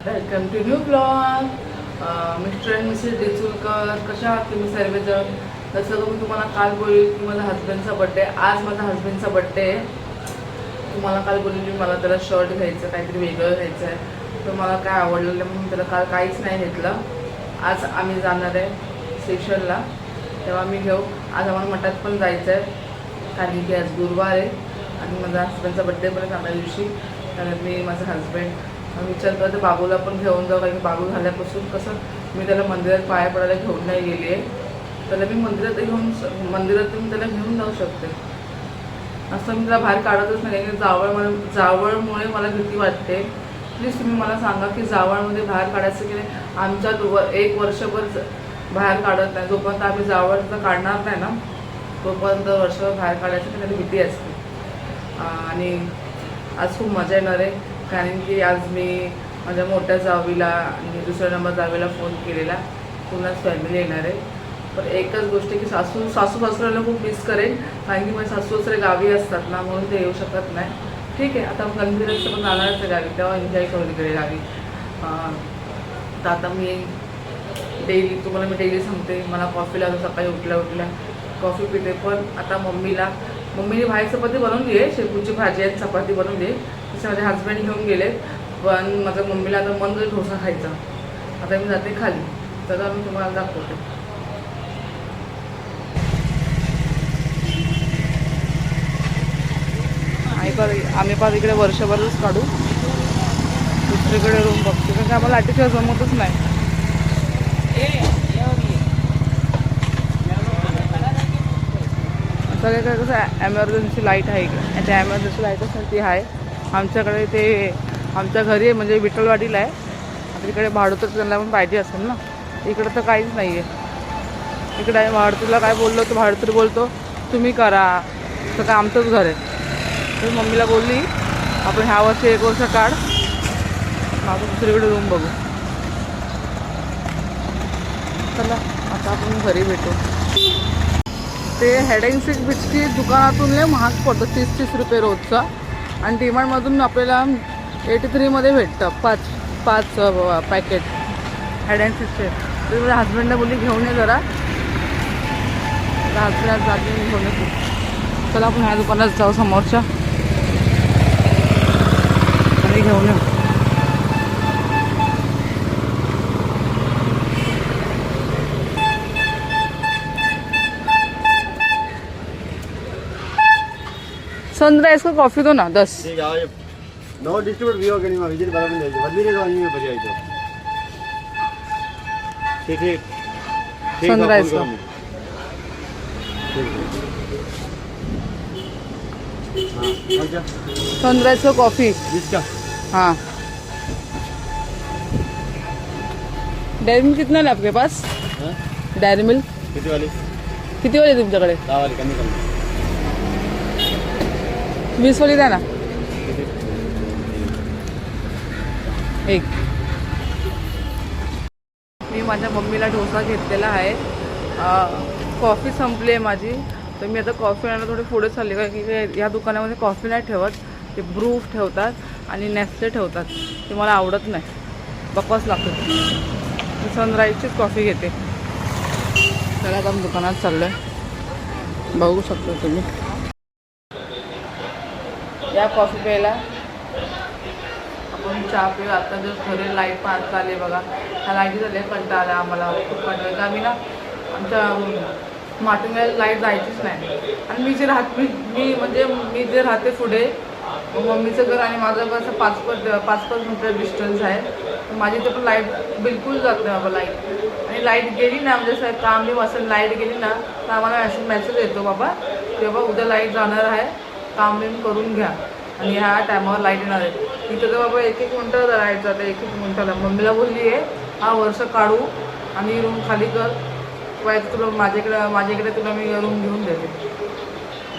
Continue blog. Mr and Mrs Dechulkar, कशा आहात तुम्ही सर्वजण? तसं मी तुम्हाला काल बोलली की माझा हस्बंडचा बड्डे. आज माझा हस्बंडचा बड्डे आहे. तुम्हाला काल बोलली मला त्याला शर्ट घ्यायचं, काहीतरी वेगळं घ्यायचं आहे. तर मला काय आवडलेलं म्हणून त्याला काल काहीच नाही घेतलं. आज आम्ही जाणार आहे सेशनला, तेव्हा मी घेऊ. आज आम्हाला मठात पण जायचं आहे कारण की आज गुरुवार आहे आणि माझा हस्बंडचा बड्डे पण आहे चांगल्या दिवशी. कारण मी माझा हस्बंड विचार करते बाबूला पण घेऊन जाऊ, कारण बाबू झाल्यापासून कसं मी त्याला मंदिरात पाया पडायला घेऊन नाही गेली आहे. त्याला मी मंदिरातून त्याला घेऊन जाऊ शकते. असं मी त्याला बाहेर काढतच नाही, कारण जावळमुळे मला भीती वाटते. प्लीज तुम्ही मला सांगा की जावळमध्ये बाहेर काढायचं की नाही. आमच्यात 1 वर्षभर बाहेर काढत नाही. जोपर्यंत आम्ही जावळचं काढणार नाही ना तोपर्यंत वर्षभर बाहेर काढायचं की त्याला भीती असते. आणि आज खूप मजा येणार आहे कारण की आज मी माझ्या मोठ्या जावीला आणि दुसऱ्या नंबर जावीला फोन केलेला. पूर्णच फॅमिली येणार आहे. पण एकच गोष्ट की सासू सासऱ्याला खूप मिस करेन कारण की माझे सासू सासरे गावी असतात ना, म्हणून ते येऊ शकत नाही. ठीक आहे, आता गणपतीचं पण जाणारच आहे गावी, तेव्हा एन्जॉय करू तिकडे गावी. तर आता मी तुम्हाला मी डेली सांगते मला कॉफी लागतो. सकाळी उठल्या कॉफी पिते. पण आता मम्मीने बाहेर चपाती बनवली आहे, शेपूची भाजी आणि चपाती बनवली आहे. तसे माझे हस्बंड घेऊन गेले. पण माझ्या मम्मीला आता मन डोसा खायचा. आता मी जाते खाली, तर मी तुम्हाला दाखवते. आम्ही पाच इकडे वर्षभरच काढू, दुसरीकडे रूम बघतो कारण की आम्हाला लाटीशिवाय जमतच नाही. सगळे काय कसं एमर्जन्सी लाईट आहे का, त्या एमर्जन्सी लाईटसाठी आहे आमच्याकडे. ते आमच्या घरी म्हणजे विठ्ठलवाडीला आहे. आता इकडे भाडोतर त्यांना पण पाहिजे असेल ना. इकडं तर काहीच नाही आहे. इकडे आहे भाडोतरीला काय बोललो तर भाडोतरी बोलतो तुम्ही करा, तर काय आमचंच घर आहे. तर मम्मीला बोलली आपण ह्या वर्षी 1 वर्ष काढ, आपण दुसरीकडे रूम बघू. चला आता आपण घरी भेटू. ते हेड अँड सीक बिस्किट दुकानातून लय महाग पडतं, 30-30 रुपये रोजचा. आणि डीमार्टमधून आपल्याला 83मध्ये भेटतं 5 पॅकेट हेड अँड सीकचे. तर माझ्या हस्बंडला बोलली घेऊन ये जरा, हस्बंड जाते घेऊन येते. चला आपण ह्या दुकानात जाऊ समोरच्या आणि घेऊन येऊ. सनराइज को कॉफी दो ना 10. नो डिस्ट्रीब्यूट भी होगा नहीं, मैं विजिट बराबर नहीं बदली रे तो नहीं बजाई तो ठीक सनराइज का सनराइज को कॉफी इसका. हाँ. डेयरी मिल्क कितना है आपके पास? डेयरी मिल्क किती वाली तुमच्याकडे? 10 वाली कमी 20 वाली द्या ना एक. मी माझ्या मम्मीला डोसा घेतलेला आहे. कॉफी संपली आहे माझी, तर मी आता कॉफी आणायला थोडी पुढे चालली कारण की या दुकानामध्ये कॉफी नाही ठेवत, ते ब्रू ठेवतात आणि नेस्ले ठेवतात. ते मला आवडत नाही, बकवास लागतं. मी सनराईजचीच कॉफी घेते. तर आता दुकानात चाललो आहे, बघू शकता तुम्ही. या कॉफी प्यायला आपण चहा पिऊ. आता जर घरी लाईट पार्क आले बघा, ह्या लाईटी झाल्या कंटाळा आला आम्हाला, खूप कंटाळा. आम्ही ना आमच्या माटुंग्याला लाईट जायचीच नाही. आणि मी जे राहते पुढे, मम्मीचं घर आणि माझं घर असं 5-5 मीटर डिस्टन्स आहे. तर माझी इथे पण लाईट बिलकुल जात नाही बाबा लाईट. आणि लाईट गेली ना म्हणजे असं काम बी असेल, लाईट गेली ना तर आम्हाला मेसेज येतो बाबा की बाबा उद्या लाईट जाणार आहे, काम बिम करून घ्या आणि ह्या टायमावर लाईट येणार आहे. इथं तर बाबा 1-1 मिनटं जायचं, आता 1-1 मिनटाला. मम्मीला बोलली आहे हा वर्ष काढू आणि रूम खाली कर, तुला माझ्याकडे तुला मी रूम घेऊन देते.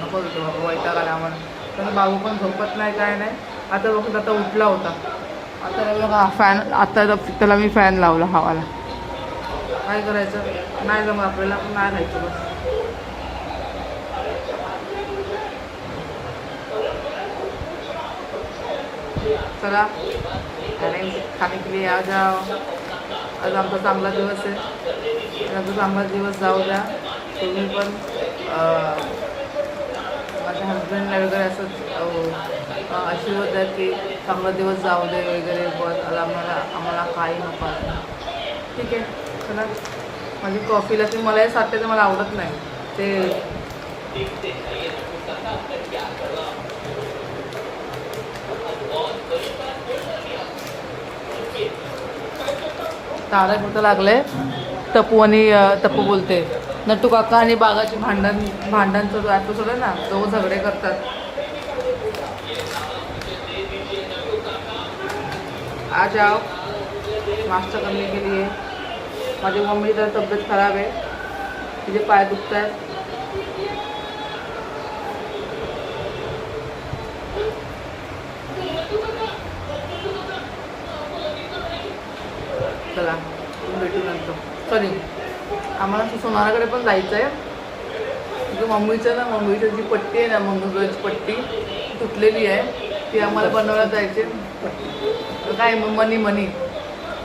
नको होतं बाबा, वैताग आला आम्हाला. तर बाबू पण झोपत नाही काय नाही. आता बघत आता उठला होता. आता बघा फॅन, आता त्याला मी फॅन लावला हवाला. काय करायचं, नाही जमत आपल्याला, पण नाही राहायचं बस. चला खाने के लिए आ जाओ. आज आमचा चांगला दिवस आहे. आमचा चांगला दिवस जाऊ द्या. तुम्ही पण माझ्या हस्बंडला वगैरे असंच आशीर्वाद द्या की चांगला दिवस जाऊ दे वगैरे. बस आम्हाला काही नको आहे. ठीक आहे. चला माझी कॉफीला ती मलाही साधते तर मला आवडत नाही ते. तारा कुठं लागले. टप्पू बोलते नट्टू काका आणि बागाची भांडणचं जो एपिसोड आहे ना तो झगडे करतात. आ जाओ नाश्ता करने के लिए. माझी मम्मी जरा तब्येत खराब आहे. तिचे पाय दुखत आहेत. चला भेटू नंतर. सॉरी आम्हाला सोनाराकडे पण जायचं आहे. म्हणजे मम्मीची जी पट्टी आहे ना मंगळची पट्टी तुटलेली आहे ती आम्हाला बनवायला जायची. काय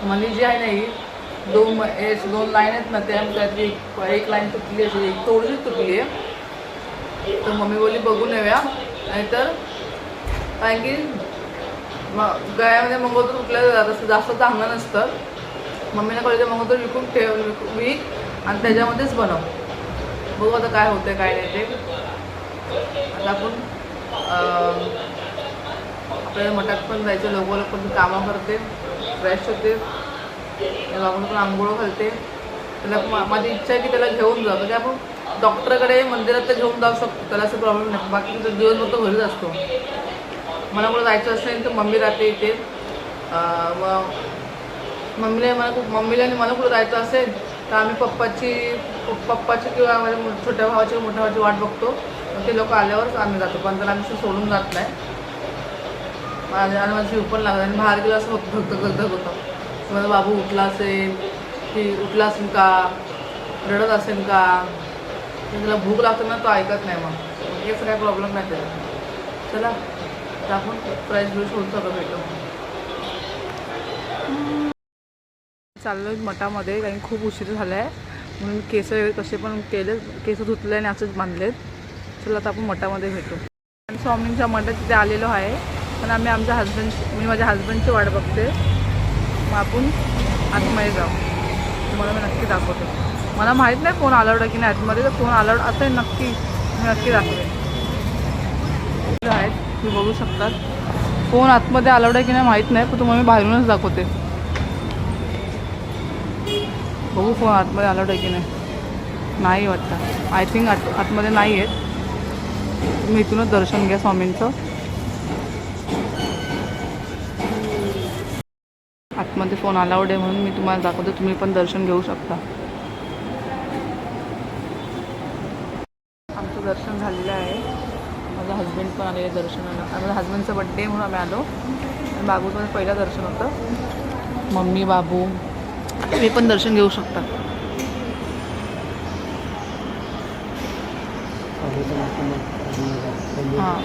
मनी जी आहे ना ही दोन लाईन आहेत ना त्या काहीतरी एक लाईन तुटली अशी एक थोडीशी तुटली आहे. तर मम्मी बोलली बघून येऊया. नाहीतर कारण की गळ्यामध्ये मंगळसूत्र तुटलं जातं जास्त चांगलं नसतं. मम्मीने कळलं मंगळसूत्र विक आणि त्याच्यामध्येच बनव. बघू आता काय होतं काय नाही ते. आता आपण आपल्याला मठात पण जायचं. लोक पण कामं करते फ्रेश होते. बाबून पण आंघोळ घालते. त्याला माझी इच्छा आहे की त्याला घेऊन जाऊ. म्हणजे आपण डॉक्टरकडे मंदिरात तर घेऊन जाऊ शकतो. त्याला असं प्रॉब्लेम नाही. बाकी दिवसभर तो घरीच असतो. मला कुठं जायचं असेल तर मम्मी राहते इथे. मग मम्मीला आणि मला कुठं जायचं असेल तर आम्ही पप्पाची किंवा माझ्या छोट्या भावाची मोठ्या भावाची वाट बघतो. ते लोक आल्यावरच आम्ही जातो. पण त्याला आम्ही सोडून जात नाही. माझी जीव पण लागला आणि बाहेर गेलं असं धगधग होतं. माझा बाबू उठला असेल का रडत असेल का त्याला भूक लागते ना तो ऐकत नाही. मग हेच काय प्रॉब्लेम नाही त्याला. चला तर आपण फ्रेश ब्रश होऊन सगळं भेटू. चाललो मठामध्ये कारण खूप उशीर झाला आहे म्हणून केस वगैरे कसे पण केले. केस धुतले आणि असंच बांधलेत. चला आता आपण मठामध्ये भेटू. आणि स्वामींच्या मठात तिथे आलेलो आहे. पण मी माझ्या हजबंडची वाट बघते. मग आपण आतमध्ये जाऊ. तुम्हाला मी नक्की दाखवते. मला माहीत नाही फोन अलाउड आहे की नाही आतमध्ये. तर फोन अलाउड असेल नक्की मी नक्की दाखवेन. आहेत तुम्ही बघू शकतात. फोन आतमध्ये अलाउड आहे की नाही माहीत नाही पण तुम्हाला मी बाहेरूनच दाखवते. बघू फोन आतमध्ये अलाउड आहे की नाही वाटतं. आय थिंक आतमध्ये नाही आहेत. तुम्ही इथूनच दर्शन घ्या स्वामींचं. आतमध्ये फोन अलाउड आहे म्हणून मी तुम्हाला दाखवते. तुम्ही पण दर्शन घेऊ शकता. आमचं दर्शन झालेलं आहे. माझा हस्बंड पण आलेले दर्शनाला. माझ्या हस्बंडचा बड्डे म्हणून आम्ही आलो. आणि बाबूचं पहिलं दर्शन होतं. मम्मी बाबू तुम्ही पण दर्शन घेऊ शकता. हां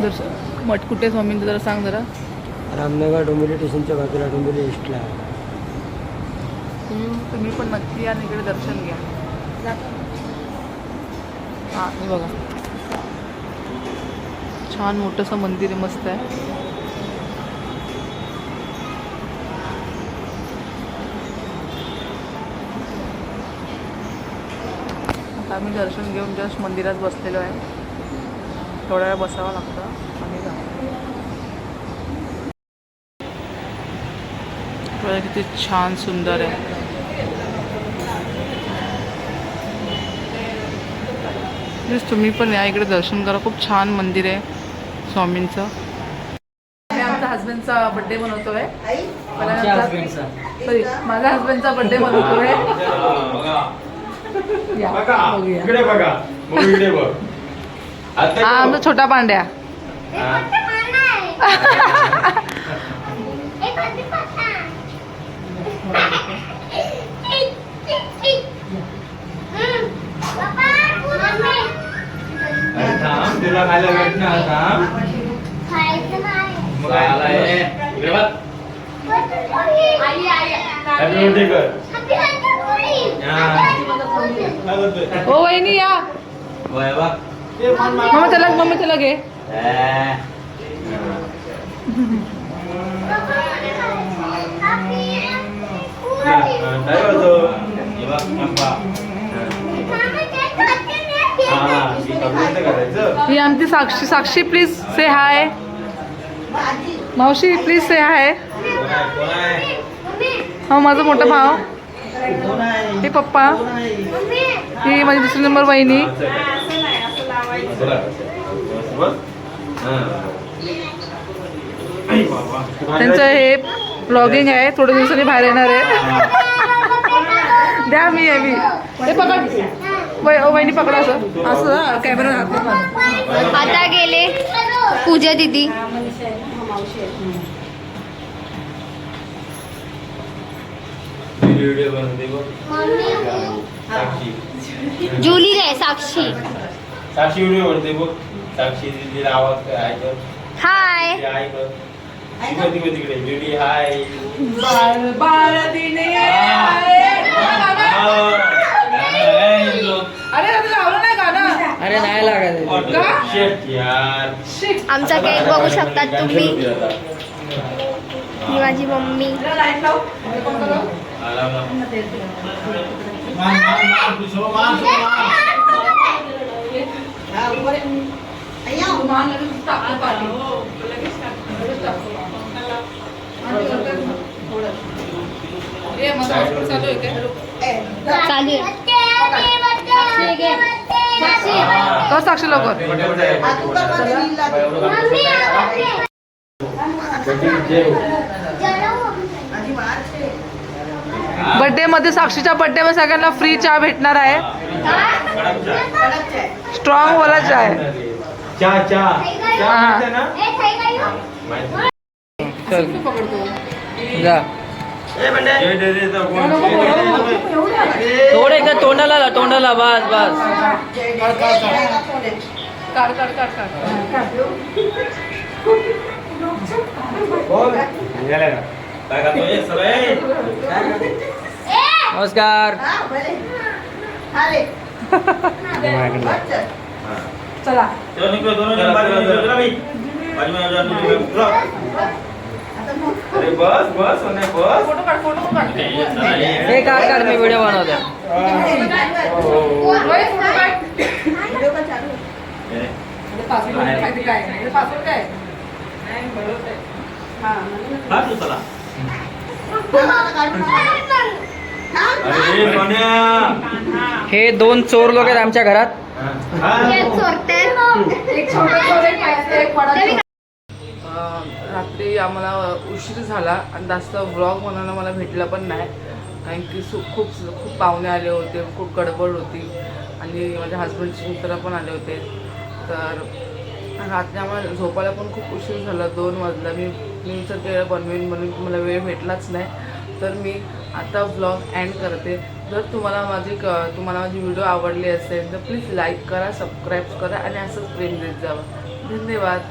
दर्शन मठ कुठे स्वामींचं जरा सांग जरा. रामनगर डोंबिवली स्टेशनच्या बाजूला डोंबिवली ईस्टला. तुम्ही पण नक्की या इकडे दर्शन घ्या. हां हे बघा छान मोठंसं मंदिर आहे. मस्त आहे. आता आम्ही दर्शन घेऊन जस्ट मंदिरात बसलेलो आहे. थोड्या वेळ बसावं लागतं आणि जा. किती छान सुंदर आहे. प्लीज तुम्ही पण या इकडे दर्शन करा. खूप छान मंदिर आहे स्वामींचं. मी आमच्या हस्बंडचा बड्डे बनवतोय. सॉरी माझ्या हस्बंडचा बड्डे बनवतोय. हा आमचा छोटा पांड्या. तुला खायला भेटणार आता. हो वहिनी या मम्मी त्याला घे. ही आमची साक्षी. साक्षी प्लीज से हाय. मावशी प्लीज से हाय. हा माझा मोठा भाव. हे पप्पा. ही माझी दुसरी नंबर वहिनी. त्यांचं हे ब्लॉगिंग आहे. थोड्या दिवसांनी बाहेर येणार आहे. द्या मी आहे मी. हे पकड वहिनी पकडा असं असं कॅमेरा हात. आता गेले पूजा दीदी. जुली रे साक्षी. साक्षी व्हिडिओ बनते बघ. साक्षी दीदीला आवाज ऐकव. हाय. तिकडे जुली हाय. अरे नाही लागत. आमचा केक बघू शकतात तुम्ही. ही माझी मम्मी. चालू का साक्षी लवकर. बर्थडे मध्ये साक्षीच्या बर्थडे मध्ये सगळ्यांना फ्री चहा भेटणार आहे. स्ट्रॉंग वाला चहा आहे. जा. थोडे का तोंडाला बस बस. काढ काढ काढ काढ. नमस्कार. चला. बस बस बस. फोटो काढ फोटो काढ. हे काढ मी व्हिडिओ बनवतो. पासवर्ड काय. हे 2 चोर लोक आहेत आमच्या घरात. रात्री आम्हाला उशीर झाला आणि जास्त व्लॉग बनायला मला भेटला पण नाही. कारण की खूप खूप पाहुणे आले होते. खूप गडबड होती आणि माझ्या हस्बंडचे मित्र पण आले होते. तर रात्री आम्हाला झोपायला पण खूप उशीर झाला. 2 वाजला. मी विचार केला बनवीन मला वेळ भेटलाच नाही. तर मी आता व्लॉग एंड करते. जर तुम्हाला माझी व्हिडिओ आवडली असेल तर प्लीज लाईक करा, सबस्क्राईब करा आणि असंच प्रेम देत जावं. धन्यवाद.